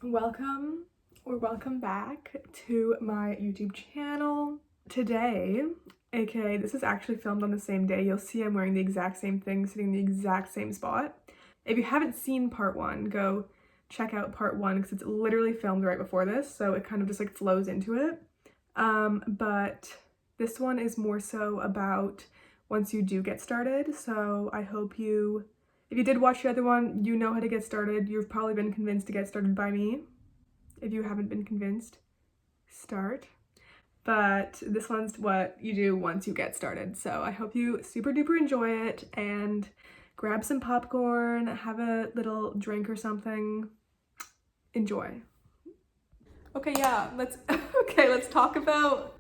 Welcome or welcome back to my YouTube channel. Today, aka this is actually filmed on the same day, you'll see I'm wearing the exact same thing, sitting in the exact same spot. If you haven't seen part one, go check out part one because it's literally filmed right before this, so it kind of just like flows into it. But this one is more so about once you do get started, so I hope if you did watch the other one, you know how to get started. You've probably been convinced to get started by me. If you haven't been convinced, start. But this one's what you do once you get started. So I hope you super duper enjoy it and grab some popcorn, have a little drink or something. Enjoy. Okay, yeah, let's talk about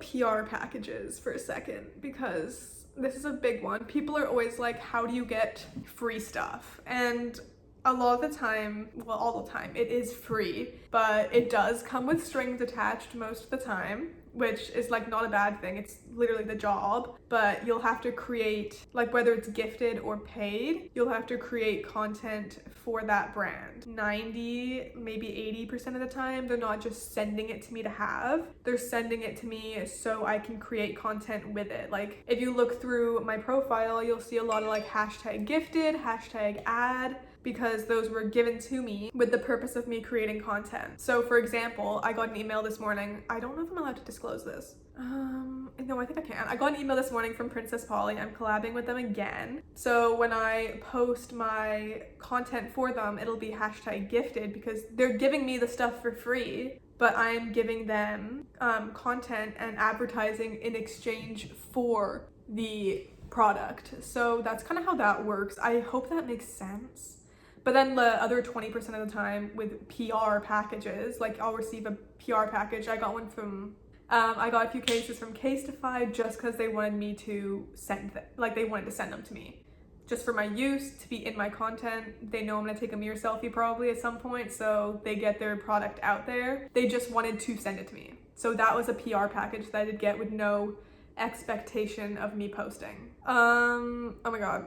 PR packages for a second because this is a big one. People are always like, how do you get free stuff? And a lot of the time, well, all the time, it is free, but it does come with strings attached most of the time, which is like not a bad thing. It's literally the job, but you'll have to create, like whether it's gifted or paid, you'll have to create content for that brand. 90, maybe 80% of the time, they're not just sending it to me to have, they're sending it to me so I can create content with it. Like if you look through my profile, you'll see a lot of like hashtag gifted, hashtag ad, because those were given to me with the purpose of me creating content. So for example, I got an email this morning. I don't know if I'm allowed to disclose this. No, I think I can. I got an email this morning from Princess Polly. I'm collabing with them again. So when I post my content for them, it'll be hashtag gifted because they're giving me the stuff for free, but I'm giving them content and advertising in exchange for the product. So that's kind of how that works. I hope that makes sense. But then the other 20% of the time with PR packages, like I'll receive a PR package. I got one from, I got a few cases from Casetify just because they wanted me to send them, like they wanted to send them to me. Just for my use, to be in my content. They know I'm gonna take a mirror selfie probably at some point, so they get their product out there. They just wanted to send it to me. So that was a PR package that I did get with no expectation of me posting. Oh my god.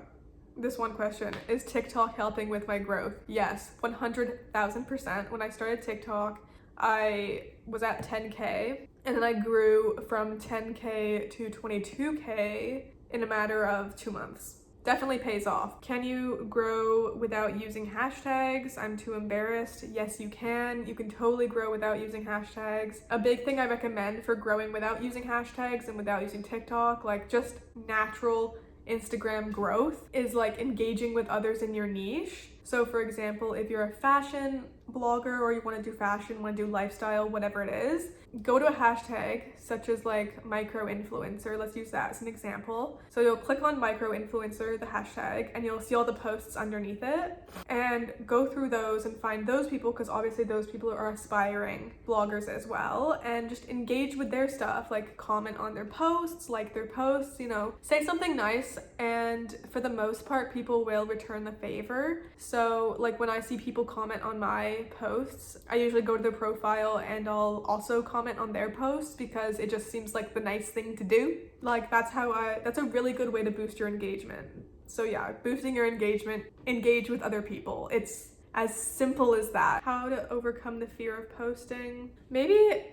This one question, is TikTok helping with my growth? Yes, 100,000%. When I started TikTok, I was at 10K and then I grew from 10K to 22K in a matter of 2 months. Definitely pays off. Can you grow without using hashtags? I'm too embarrassed. Yes, you can. You can totally grow without using hashtags. A big thing I recommend for growing without using hashtags and without using TikTok, like just natural Instagram growth, is like engaging with others in your niche. So for example, if you're a fashion blogger or you want to do fashion, want to do lifestyle, whatever it is, go to a hashtag such as like micro influencer. Let's use that as an example. So you'll click on micro influencer, the hashtag, and you'll see all the posts underneath it and go through those and find those people, because obviously those people are aspiring bloggers as well, and just engage with their stuff, like comment on their posts, like their posts, you know, say something nice, and for the most part people will return the favor. So like when I see people comment on my posts, I usually go to their profile and I'll also comment on their posts because it just seems like the nice thing to do. Like that's a really good way to boost your engagement. So yeah, boosting your engagement, engage with other people. It's as simple as that. How to overcome the fear of posting? Maybe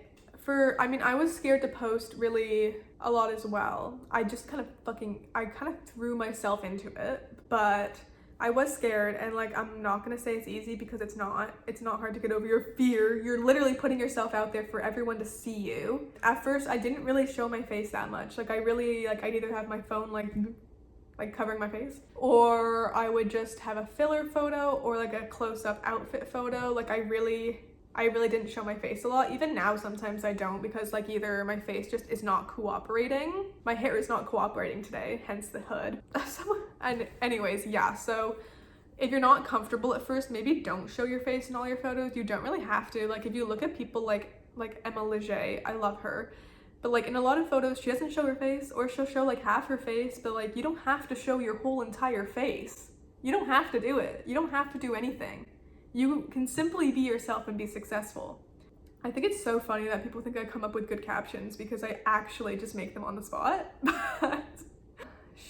I was scared to post really a lot as well. I kind of threw myself into it, but I was scared, and like I'm not gonna say it's easy because it's not hard to get over your fear. You're literally putting yourself out there for everyone to see you. At first I didn't really show my face that much. Like I'd either have my phone like covering my face, or I would just have a filler photo or like a close-up outfit photo. Like I really didn't show my face a lot. Even now sometimes I don't, because like either my face just is not cooperating, my hair is not cooperating today, hence the hood. And anyways, yeah, so if you're not comfortable at first, maybe don't show your face in all your photos. You don't really have to. Like if you look at people like Emma Leger, I love her, but like in a lot of photos she doesn't show her face, or she'll show like half her face, but like you don't have to show your whole entire face. You don't have to do it. You don't have to do anything. You can simply be yourself and be successful. I think it's so funny that people think I come up with good captions because I actually just make them on the spot. But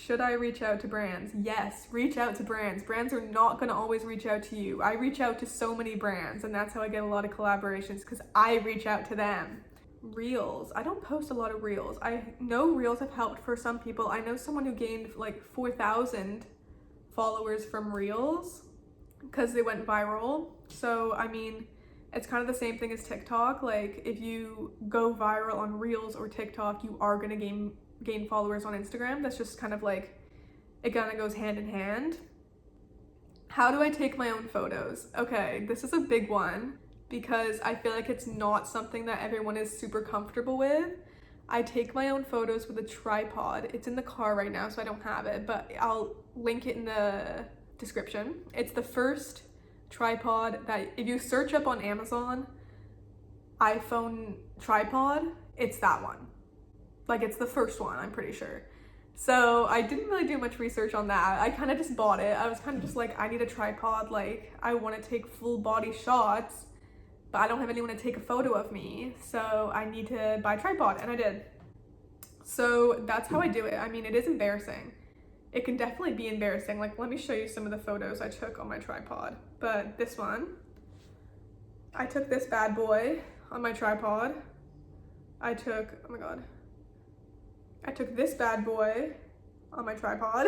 Should I reach out to brands? Yes, reach out to brands. Brands are not gonna always reach out to you. I reach out to so many brands, and that's how I get a lot of collaborations, because I reach out to them. Reels. I don't post a lot of reels. I know reels have helped for some people. I know someone who gained like 4,000 followers from reels because they went viral. So, I mean, it's kind of the same thing as TikTok. Like, if you go viral on reels or TikTok, you are gonna gain followers on Instagram. That's just kind of like, it kind of goes hand in hand. How do I take my own photos? Okay, this is a big one because I feel like it's not something that everyone is super comfortable with. I take my own photos with a tripod. It's in the car right now, so I don't have it, but I'll link it in the description. It's the first tripod that if you search up on Amazon, iPhone tripod, it's that one. Like, it's the first one, I'm pretty sure. So I didn't really do much research on that. I kind of just bought it. I was kind of just like, I need a tripod. Like, I want to take full body shots, but I don't have anyone to take a photo of me. So I need to buy a tripod, and I did. So that's how I do it. I mean, it is embarrassing. It can definitely be embarrassing. Like, let me show you some of the photos I took on my tripod. But this one, I took this bad boy on my tripod. I took this bad boy on my tripod.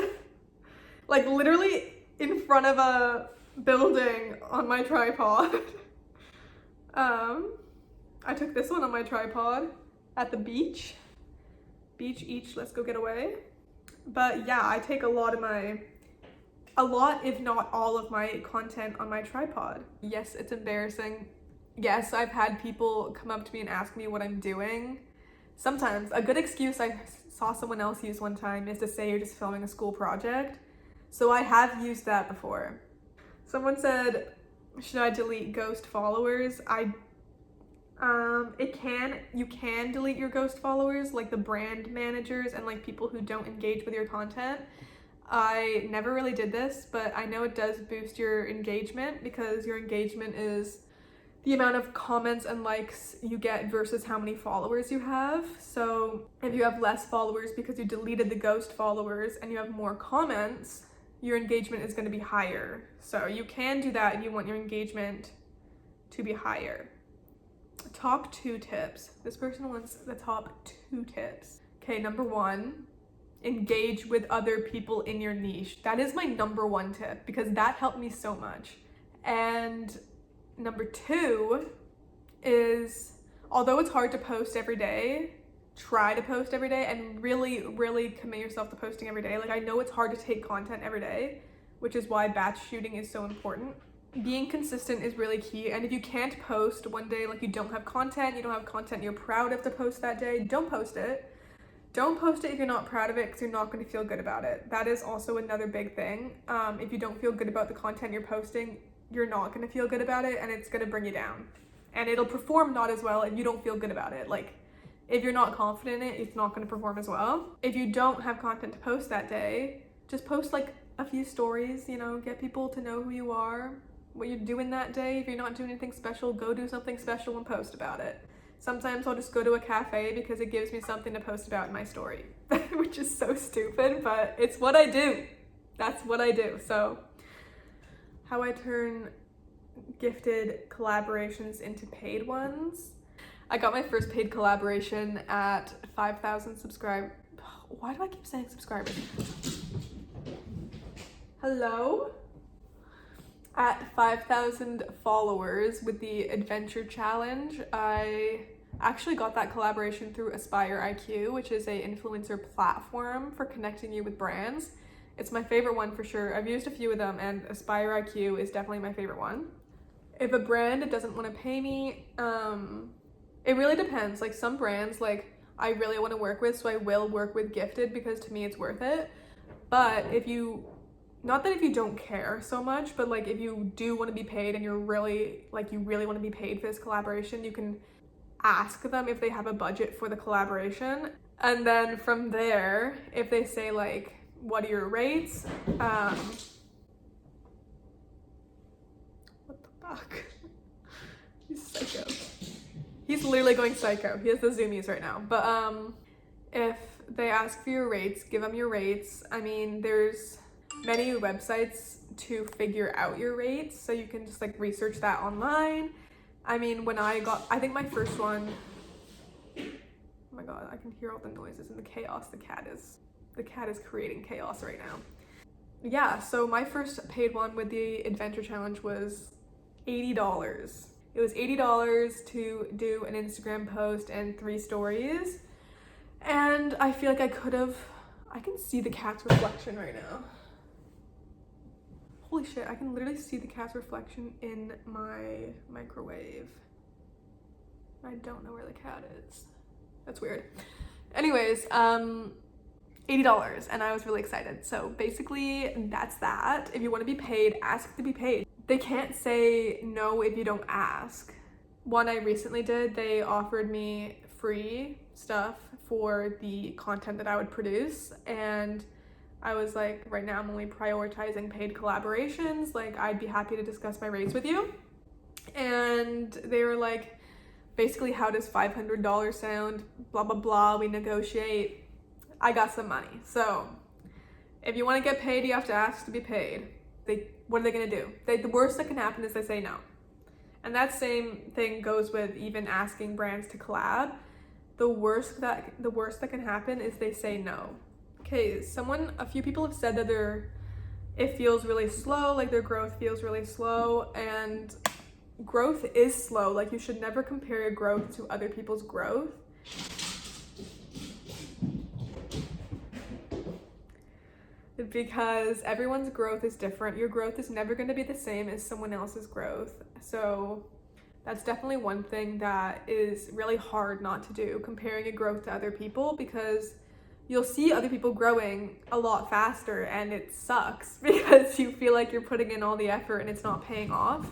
Like, literally in front of a building on my tripod. I took this one on my tripod at the beach. Beach each, let's go get away. But yeah, I take a lot, if not all of my content on my tripod. Yes, it's embarrassing. Yes, I've had people come up to me and ask me what I'm doing. Sometimes. A good excuse I saw someone else use one time is to say you're just filming a school project. So I have used that before. Someone said, should I delete ghost followers? You can delete your ghost followers, like the brand managers and like people who don't engage with your content. I never really did this, but I know it does boost your engagement because your engagement is the amount of comments and likes you get versus how many followers you have. So if you have less followers because you deleted the ghost followers and you have more comments, your engagement is going to be higher. So you can do that if you want your engagement to be higher. Top 2 tips. This person wants the top 2 tips. Okay, number 1, engage with other people in your niche. That is my number 1 tip because that helped me so much. And number 2 is, although it's hard to post every day, try to post every day and really, really commit yourself to posting every day. Like, I know it's hard to take content every day, which is why batch shooting is so important. Being consistent is really key. And if you can't post one day, like you don't have content you're proud of to post that day, don't post it. Don't post it if you're not proud of it because you're not going to feel good about it. That is also another big thing. If you don't feel good about the content you're posting, you're not going to feel good about it and it's going to bring you down. And it'll perform not as well if you don't feel good about it. Like, if you're not confident in it, it's not going to perform as well. If you don't have content to post that day, just post like a few stories, get people to know who you are, what you're doing that day. If you're not doing anything special, go do something special and post about it. Sometimes I'll just go to a cafe because it gives me something to post about in my story, which is so stupid, but it's what I do. That's what I do. So how I turn gifted collaborations into paid ones. I got my first paid collaboration at 5,000 subscribers. Why do I keep saying subscribers? Hello? At 5,000 followers with the adventure challenge. I actually got that collaboration through Aspire IQ, which is a influencer platform for connecting you with brands. It's my favorite one for sure. I've used a few of them and Aspire IQ is definitely my favorite one. If a brand doesn't want to pay me, it really depends. Like, some brands, like, I really want to work with, so I will work with gifted because to me it's worth it. But not that if you don't care so much, but like if you do want to be paid and you really want to be paid for this collaboration, you can ask them if they have a budget for the collaboration. And then from there, if they say like, what are your rates? What the fuck? He's psycho. He's literally going psycho. He has the zoomies right now. But if they ask for your rates, give them your rates. I mean, there's many websites to figure out your rates, so you can just like research that online. I mean, when I think my first one, oh my god, I can hear all the noises and the chaos. The cat is creating chaos right now. Yeah, so my first paid one with the adventure challenge was $80. It was $80 to do an Instagram post and 3 stories. And I feel like I can see the cat's reflection right now. Holy shit, I can literally see the cat's reflection in my microwave. I don't know where the cat is. That's weird. Anyways, $80, and I was really excited. So basically that's that. If you want to be paid, ask to be paid. They can't say no if you don't ask. One I recently did, they offered me free stuff for the content that I would produce, and I was like, right now I'm only prioritizing paid collaborations. Like, I'd be happy to discuss my rates with you. And they were like, basically, how does $500 sound? Blah, blah, blah. We negotiate. I got some money. So if you want to get paid, you have to ask to be paid. What are they going to do? The worst that can happen is they say no. And that same thing goes with even asking brands to collab. The worst that can happen is they say no. Okay, a few people have said that it feels really slow, like their growth feels really slow, and growth is slow. Like, you should never compare your growth to other people's growth. Because everyone's growth is different. Your growth is never going to be the same as someone else's growth. So that's definitely one thing that is really hard not to do, comparing your growth to other people, because you'll see other people growing a lot faster and it sucks because you feel like you're putting in all the effort and it's not paying off.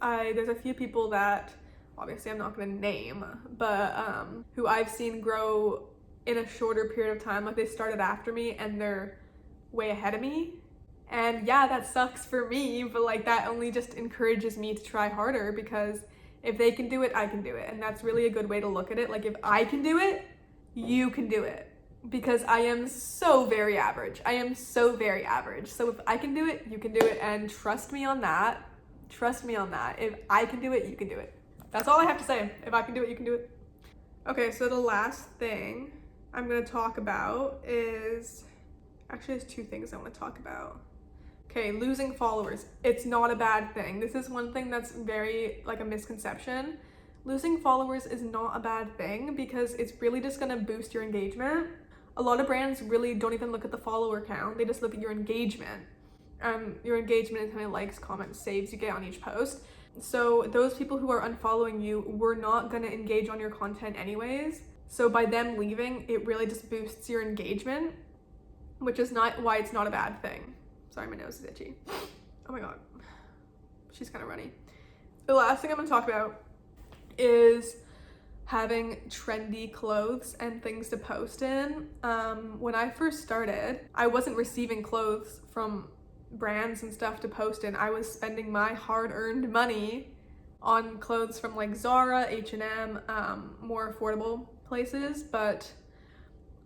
There's a few people that, obviously I'm not going to name, but who I've seen grow in a shorter period of time. Like, they started after me and they're way ahead of me. And yeah, that sucks for me, but like, that only just encourages me to try harder, because if they can do it, I can do it. And that's really a good way to look at it. Like, if I can do it, you can do it. Because I am so very average. So if I can do it, you can do it. And trust me on that. If I can do it, you can do it. That's all I have to say. If I can do it, you can do it. Okay, so the last thing I'm going to talk about is, actually there's 2 things I want to talk about. Okay, losing followers. It's not a bad thing. This is one thing that's very, like, a misconception. Losing followers is not a bad thing, because it's really just going to boost your engagement. A lot of brands really don't even look at the follower count. They just look at your engagement. Your engagement is how many likes, comments, saves you get on each post. So those people who are unfollowing you were not going to engage on your content anyways. So by them leaving, it really just boosts your engagement, which is not why it's not a bad thing. Sorry, my nose is itchy. Oh my god. She's kind of runny. The last thing I'm going to talk about is having trendy clothes and things to post in. When I first started, I wasn't receiving clothes from brands and stuff to post in. I was spending my hard-earned money on clothes from like Zara, H&M, more affordable places,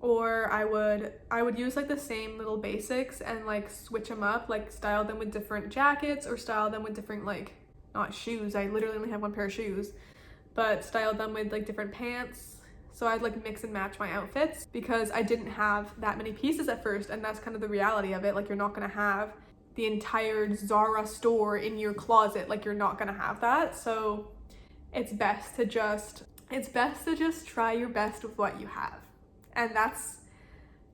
or I would use like the same little basics and like switch them up, like style them with different jackets, or style them with different, like, not shoes, I literally only have one pair of shoes, but style them with like different pants. So I'd like mix and match my outfits, because I didn't have that many pieces at first, and that's kind of the reality of it. Like, you're not gonna have the entire Zara store in your closet. Like, you're not gonna have that. So it's best to just try your best with what you have. And that's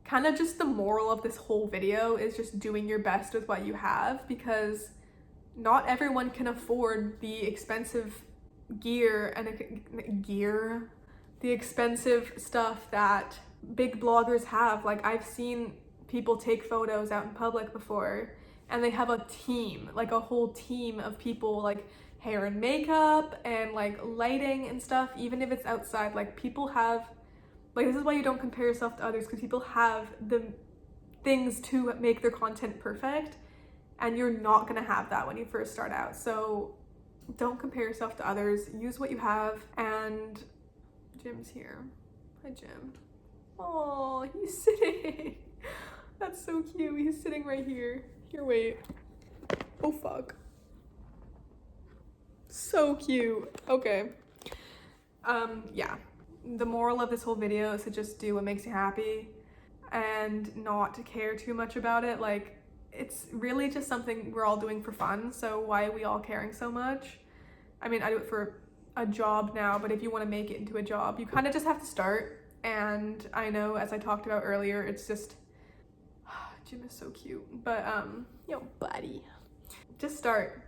kind of just the moral of this whole video, is just doing your best with what you have, because not everyone can afford the expensive the expensive stuff that big bloggers have. Like, I've seen people take photos out in public before, and they have a team, like a whole team of people, like hair and makeup and like lighting and stuff, even if it's outside. Like, people have, like, this is why you don't compare yourself to others, because people have the things to make their content perfect, and you're not gonna have that when you first start out. So don't compare yourself to others, use what you have. And Jim's here. Hi, Jim. Oh, he's sitting. That's so cute. He's sitting right here. Here, wait. Oh, fuck. So cute. Okay. Yeah. The moral of this whole video is to just do what makes you happy and not to care too much about it. Like, it's really just something we're all doing for fun, so why are we all caring so much? I mean, I do it for a job now, but if you want to make it into a job, you kind of just have to start. And I know, as I talked about earlier, it's just Jim is so cute, but yo buddy, just start.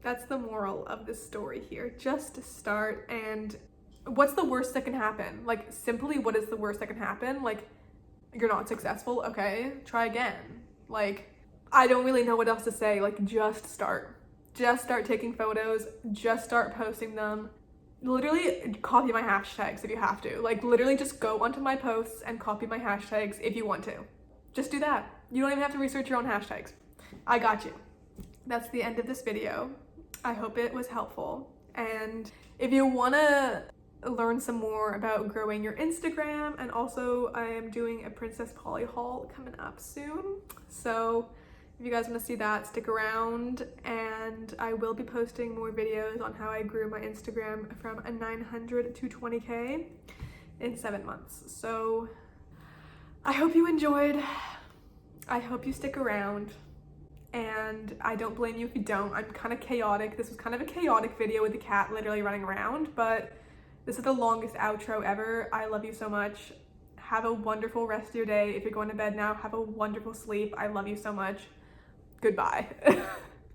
That's the moral of this story here. Just start. And what's the worst that can happen? Like, simply, what is the worst that can happen? Like, you're not successful. Okay, try again. Like, I don't really know what else to say. Like, just start. Just start taking photos. Just start posting them. Literally copy my hashtags if you have to. Like, literally just go onto my posts and copy my hashtags if you want to. Just do that. You don't even have to research your own hashtags. I got you. That's the end of this video. I hope it was helpful. And if you want to learn some more about growing your Instagram, and also I am doing a Princess Polly haul coming up soon. So if you guys want to see that, stick around, and I will be posting more videos on how I grew my Instagram from a 900 to 20K in 7 months. So I hope you enjoyed. I hope you stick around, and I don't blame you if you don't. I'm kind of chaotic. This was kind of a chaotic video with the cat literally running around, but this is the longest outro ever. I love you so much. Have a wonderful rest of your day. If you're going to bed now, have a wonderful sleep. I love you so much. Goodbye.